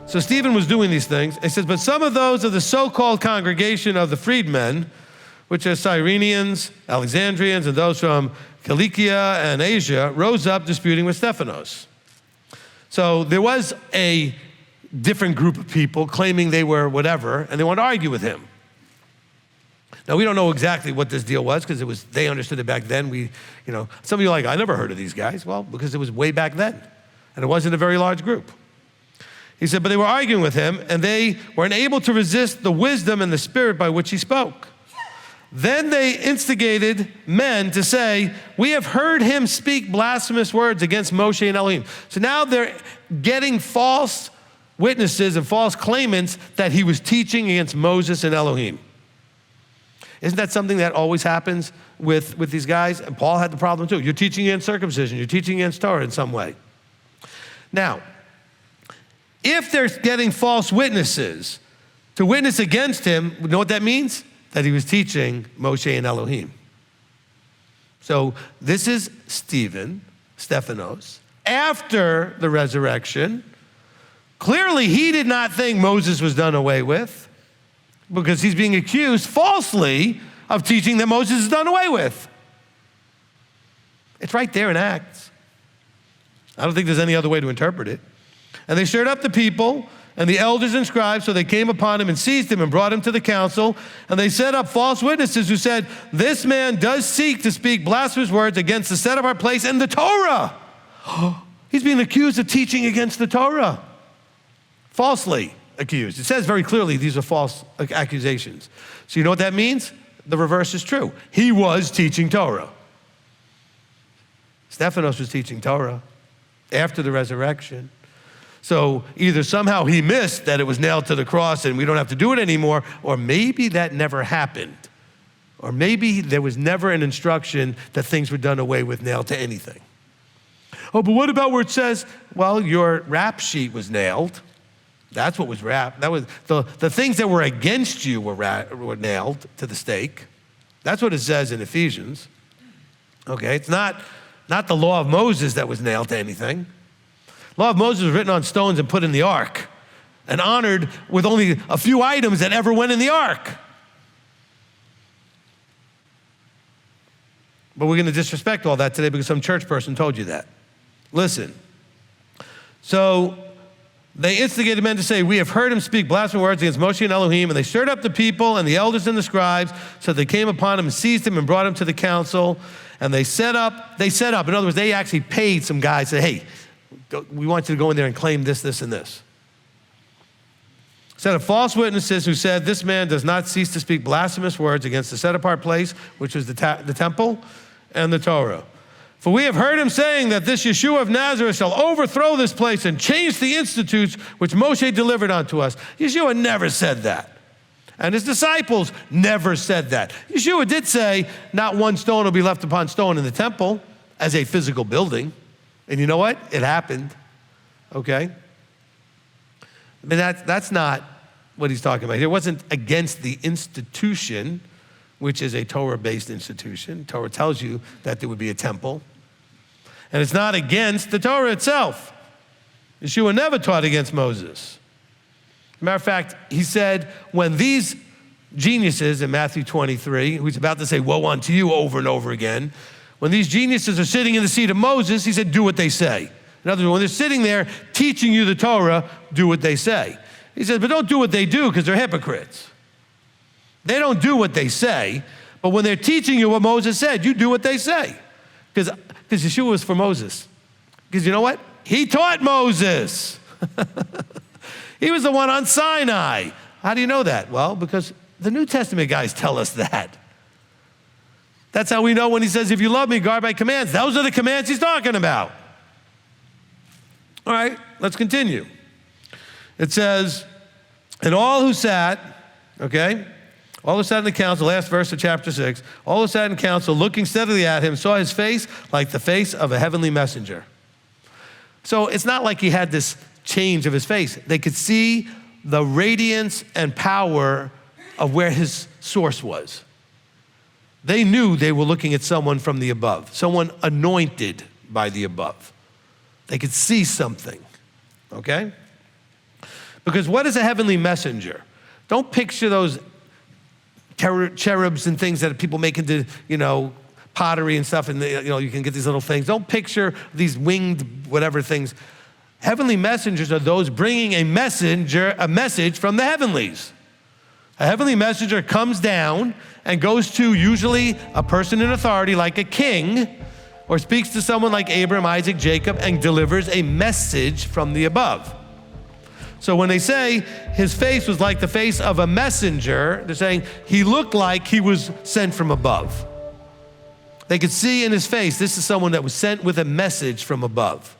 So Stephen was doing these things. It says, but some of those of the so-called congregation of the freedmen, which are Cyrenians, Alexandrians, and those from Cilicia and Asia, rose up disputing with Stephanos. So there was a different group of people claiming they were whatever, and they wanted to argue with him. Now, we don't know exactly what this deal was because they understood it back then. Some of you are like, I never heard of these guys. Well, because it was way back then, and it wasn't a very large group. He said, but they were arguing with him, and they were unable to resist the wisdom and the spirit by which he spoke. Then they instigated men to say, we have heard him speak blasphemous words against Moshe and Elohim. So now they're getting false witnesses and false claimants that he was teaching against Moses and Elohim. Isn't that something that always happens with these guys? And Paul had the problem too. You're teaching against circumcision. You're teaching against Torah in some way. Now, if they're getting false witnesses to witness against him, you know what that means? That he was teaching Moshe and Elohim. So this is Stephanos, after the resurrection. Clearly, he did not think Moses was done away with because he's being accused falsely of teaching that Moses is done away with. It's right there in Acts. I don't think there's any other way to interpret it. And they stirred up the people and the elders and scribes, so they came upon him and seized him and brought him to the council. And they set up false witnesses who said, this man does seek to speak blasphemous words against the set apart place and the Torah. He's being accused of teaching against the Torah. Falsely accused. It says very clearly these are false accusations. So you know what that means? The reverse is true. He was teaching Torah. Stephanos was teaching Torah after the resurrection. So either somehow he missed that it was nailed to the cross and we don't have to do it anymore, or maybe that never happened. Or maybe there was never an instruction that things were done away with, nailed to anything. Oh, but what about where it says, well, your rap sheet was nailed. That's what was wrapped. That was the things that were against you were nailed to the stake. That's what it says in Ephesians. Okay, it's not the law of Moses that was nailed to anything. Law of Moses was written on stones and put in the ark and honored with only a few items that ever went in the ark. But we're going to disrespect all that today because some church person told you that. Listen. So they instigated men to say, we have heard him speak blasphemous words against Moshe and Elohim, and they stirred up the people and the elders and the scribes, so they came upon him and seized him and brought him to the council, and they set up, in other words, they actually paid some guys, said, hey, we want you to go in there and claim this, this, and this. Set of false witnesses who said, this man does not cease to speak blasphemous words against the set-apart place, which was the temple and the Torah. For we have heard him saying that this Yeshua of Nazareth shall overthrow this place and change the institutes which Moshe delivered unto us. Yeshua never said that. And his disciples never said that. Yeshua did say, not one stone will be left upon stone in the temple as a physical building. And you know what? It happened, okay? But that's not what he's talking about here. It wasn't against the institution, which is a Torah-based institution. Torah tells you that there would be a temple. And it's not against the Torah itself. Yeshua never taught against Moses. As a matter of fact, he said, when these geniuses in Matthew 23, who's about to say, woe unto you over and over again, when these geniuses are sitting in the seat of Moses, he said, do what they say. In other words, when they're sitting there teaching you the Torah, do what they say. He said, but don't do what they do because they're hypocrites. They don't do what they say, but when they're teaching you what Moses said, you do what they say. Because Yeshua was for Moses. Because you know what? He taught Moses. He was the one on Sinai. How do you know that? Well, because the New Testament guys tell us that. That's how we know when he says, if you love me, guard my commands. Those are the commands he's talking about. All right, let's continue. It says, and all who sat, okay, all who sat in the council, last verse of chapter 6, all who sat in council looking steadily at him saw his face like the face of a heavenly messenger. So it's not like he had this change of his face. They could see the radiance and power of where his source was. They knew they were looking at someone from the above, someone anointed by the above. They could see something, okay? Because what is a heavenly messenger? Don't picture those cherubs and things that people make into, pottery and stuff, and you can get these little things. Don't picture these winged whatever things. Heavenly messengers are those bringing a message from the heavenlies. A heavenly messenger comes down and goes to usually a person in authority like a king, or speaks to someone like Abraham, Isaac, Jacob, and delivers a message from the above. So when they say his face was like the face of a messenger, they're saying he looked like he was sent from above. They could see in his face, this is someone that was sent with a message from above.